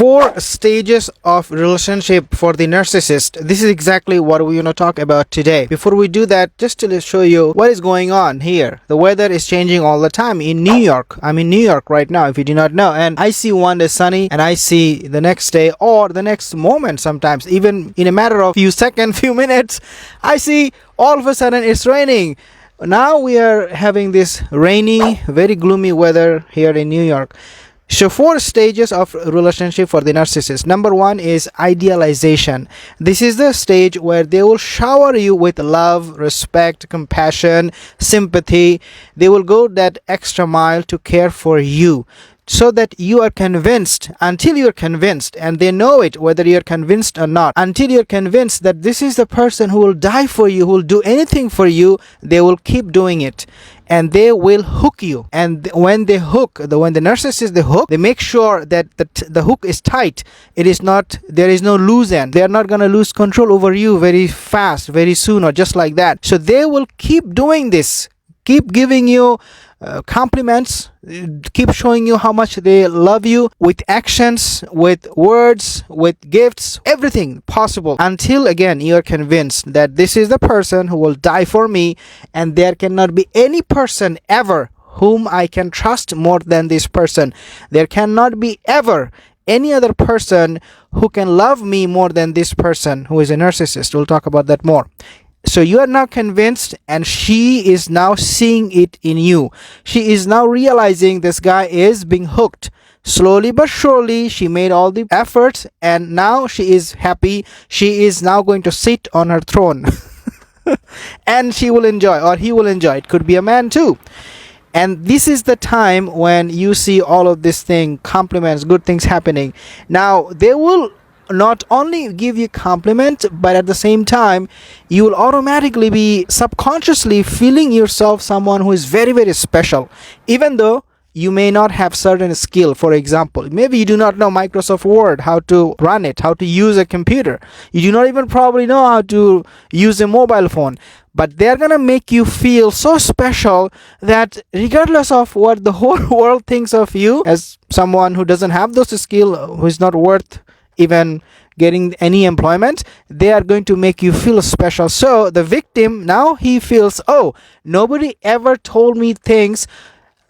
4 stages of relationship for the narcissist. This is exactly what we're going to talk about today. Before we do that, just to show you what is going on here. The weather is changing all the time in New York. I'm in New York right now, if you do not know. And I see one day sunny and I see the next day or the next moment sometimes, even in a matter of few seconds, few minutes, I see all of a sudden it's raining. Now we are having this rainy, very gloomy weather here in New York. So 4 stages of relationship for the narcissist. Number 1 is idealization. This is the stage where they will shower you with love, respect, compassion, sympathy. They will go that extra mile to care for you, so that you are convinced, until you're convinced, and they know it whether you're convinced or not, until you're convinced that this is the person who will die for you, who will do anything for you, they will keep doing it. And they will hook you. And when they hook, when the narcissist they hook, they make sure that the hook is tight. It is not, there is no loose end. They are not going to lose control over you very fast, very soon, or just like that. So they will keep doing this, keep giving you compliments, keep showing you how much they love you with actions, with words, with gifts, everything possible, until again you are convinced that this is the person who will die for me, and there cannot be any person ever whom I can trust more than this person. There cannot be ever any other person who can love me more than this person who is a narcissist. We'll talk about that more. So you are now convinced, and she is now seeing it in you. She is now realizing this guy is being hooked. Slowly but surely, she made all the efforts, and now she is happy. She is now going to sit on her throne. And she will enjoy, or he will enjoy. It could be a man too. And this is the time when you see all of this thing, compliments, good things happening. Now, they will not only give you compliment, but at the same time you will automatically be subconsciously feeling yourself someone who is very, very special, even though you may not have certain skill. For example, maybe you do not know Microsoft Word, how to run it, how to use a computer. You do not even probably know how to use a mobile phone. But they're gonna make you feel so special that regardless of what the whole world thinks of you as someone who doesn't have those skills, who is not worth even getting any employment, they are going to make you feel special. So the victim, now he feels, oh, nobody ever told me things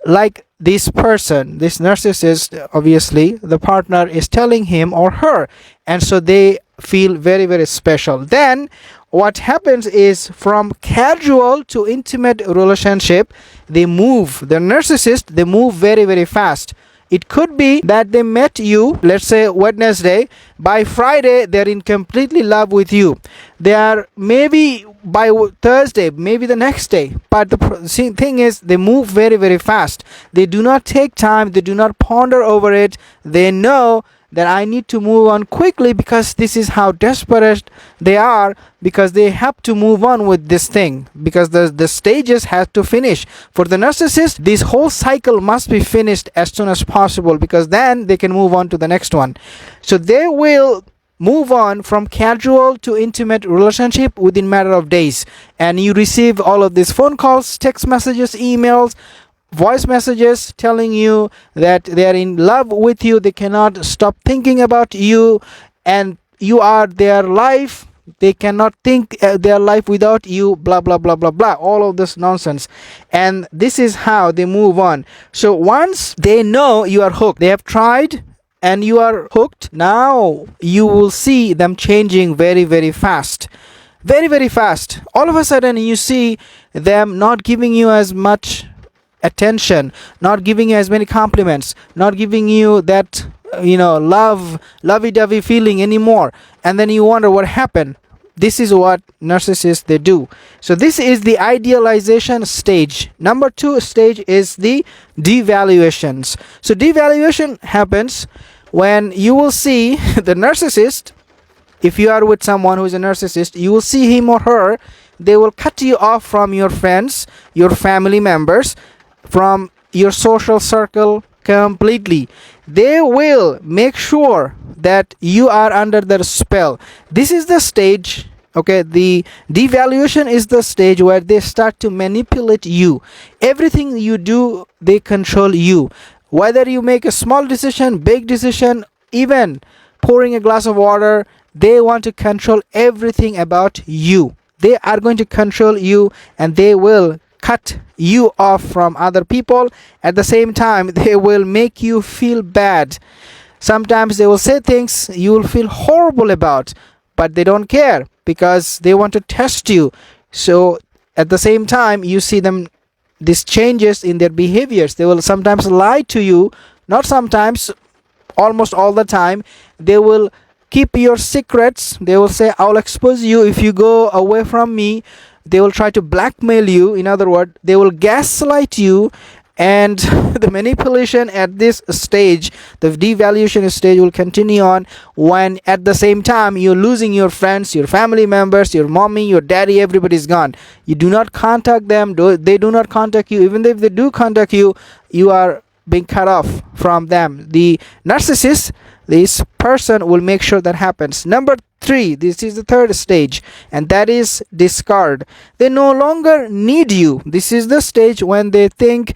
like this person, this narcissist, obviously the partner is telling him or her, and so they feel very, very special. Then what happens is, from casual to intimate relationship, they move. The narcissist, they move very, very fast. It could be that they met you, let's say Wednesday. By Friday, they're in completely love with you. They are maybe by Thursday, maybe the next day. But the thing is, they move very, very fast. They do not take time. They do not ponder over it. They know that I need to move on quickly, because this is how desperate they are, because they have to move on with this thing, because the stages have to finish. For the narcissist, this whole cycle must be finished as soon as possible, because then they can move on to the next one. So they will move on from casual to intimate relationship within a matter of days. And you receive all of these phone calls, text messages, emails, voice messages telling you that they are in love with you. They cannot stop thinking about you, and you are their life. They cannot think their life without you, blah, blah, blah, blah, blah. All of this nonsense. And this is how they move on. So once they know you are hooked, they have tried and you are hooked, now you will see them changing very, very fast. Very, very fast. All of a sudden you see them not giving you as much attention, not giving you as many compliments, not giving you that lovey-dovey feeling anymore. And then you wonder what happened. This is what narcissists they do. So this is the idealization stage. Number 2 stage is the devaluations. So devaluation happens when you will see the narcissist. If you are with someone who is a narcissist, you will see him or her, they will cut you off from your friends, your family members, from your social circle completely. They will make sure that you are under their spell. This is the stage, okay? The devaluation is the stage where they start to manipulate you. Everything you do, they control you. Whether you make a small decision, big decision, even pouring a glass of water, they want to control everything about you. They are going to control you, and they will cut you off from other people. At the same time, they will make you feel bad. Sometimes they will say things you will feel horrible about, but they don't care because they want to test you. So at the same time, you see them, these changes in their behaviors. They will sometimes lie to you, not sometimes, almost all the time. They will keep your secrets. They will say, I'll expose you if you go away from me. They will try to blackmail you. In other words, they will gaslight you. And the manipulation at this stage, the devaluation stage, will continue on when at the same time you're losing your friends, your family members, your mommy, your daddy, everybody's gone. You do not contact them. They do not contact you. Even if they do contact you, you are being cut off from them. The narcissist, this person, will make sure that happens. Number 3, this is the third stage, and that is discard. They no longer need you. This is the stage when they think,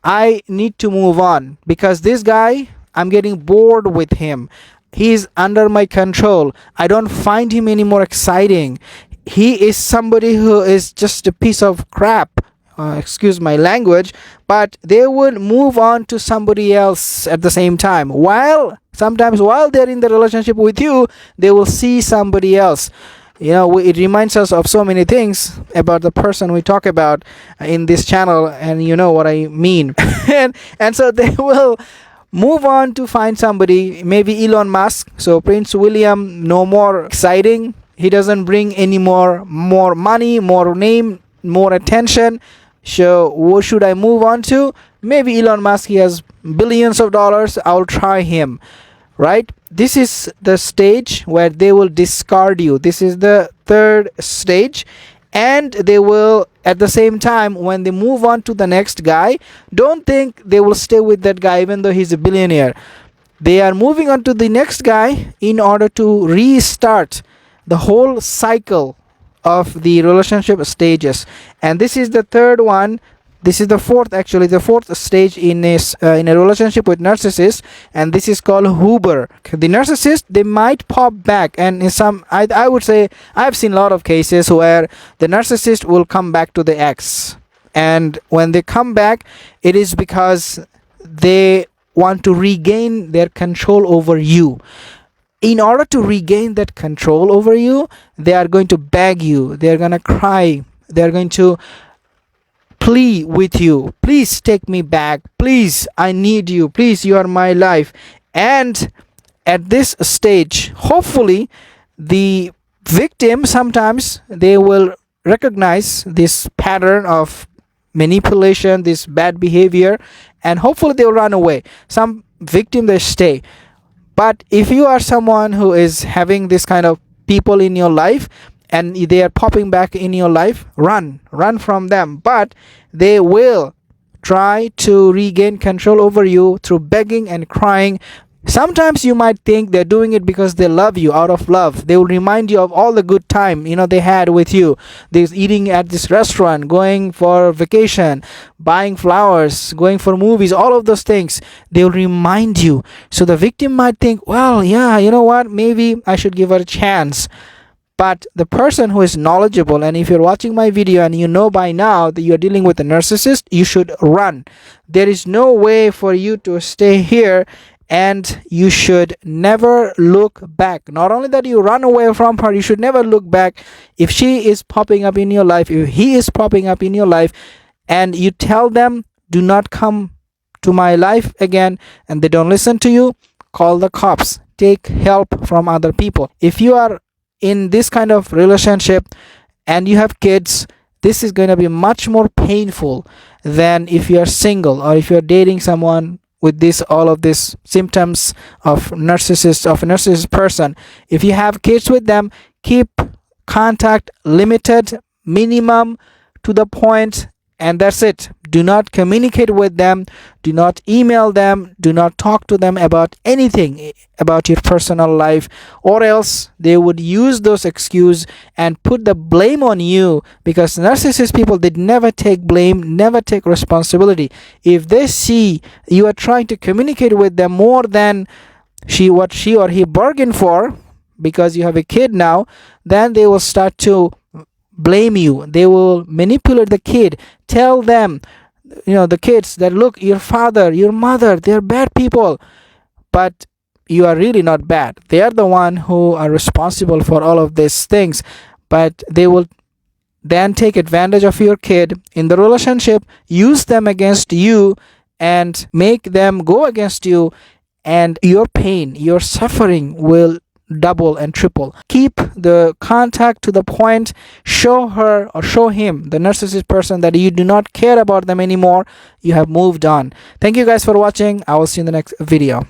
I need to move on because this guy, I'm getting bored with him. He's under my control. I don't find him anymore exciting. He is somebody who is just a piece of crap. Excuse my language, but they would move on to somebody else at the same time. Sometimes while they're in the relationship with you, they will see somebody else. It reminds us of so many things about the person we talk about in this channel, and you know what I mean. and so they will move on to find somebody, maybe Elon Musk. So Prince William, no more exciting. He doesn't bring any more money, more name, more attention. So what should I move on to? Maybe Elon Musk. He has billions of dollars. I'll try him. Right? This is the stage where they will discard you. This is the third stage. And they will, at the same time, when they move on to the next guy, don't think they will stay with that guy even though he's a billionaire. They are moving on to the next guy in order to restart the whole cycle of the relationship stages. And this is the third one. This is the fourth stage in a relationship with narcissist, and this is called Hoover. The narcissist, they might pop back, and in some, I would say, I've seen a lot of cases where the narcissist will come back to the ex, and when they come back, it is because they want to regain their control over you. In order to regain that control over you, they are going to beg you, they are going to cry, they are going to plea with you, please take me back, please, I need you, please, you are my life. And at this stage, hopefully the victim, sometimes they will recognize this pattern of manipulation, this bad behavior, and hopefully they will run away. Some victim, they stay. But if you are someone who is having this kind of people in your life, and they are popping back in your life, run from them. But they will try to regain control over you through begging and crying. Sometimes you might think they're doing it because they love you, out of love. They will remind you of all the good time they had with you. They're eating at this restaurant, going for vacation, buying flowers, going for movies, all of those things. They will remind you. So the victim might think, well, yeah, you know what, maybe I should give her a chance. But the person who is knowledgeable, and if you're watching my video and you know by now that you're dealing with a narcissist, you should run. There is no way for you to stay here, and you should never look back. Not only that, you run away from her, you should never look back. If she is popping up in your life, if he is popping up in your life, and you tell them, do not come to my life again, and they don't listen to you, call the cops. Take help from other people. If you are in this kind of relationship and you have kids, this is going to be much more painful than if you are single or if you're dating someone with all of these symptoms of a narcissist person. If you have kids with them, keep contact limited, minimum, to the point, and that's it. Do not communicate with them, do not email them, do not talk to them about anything about your personal life, or else they would use those excuses and put the blame on you, because narcissist people, they never take blame, never take responsibility. If they see you are trying to communicate with them more than what she or he bargained for, because you have a kid now, then they will start to blame you. They will manipulate the kid, tell them, the kids, that look, your father, your mother, they're bad people, but you are really not bad. They are the one who are responsible for all of these things. But they will then take advantage of your kid in the relationship, use them against you, and make them go against you, and your pain, your suffering will double and triple. Keep the contact to the point. Show her or show him, the narcissist person, that you do not care about them anymore. You have moved on. Thank you guys for watching. I will see you in the next video.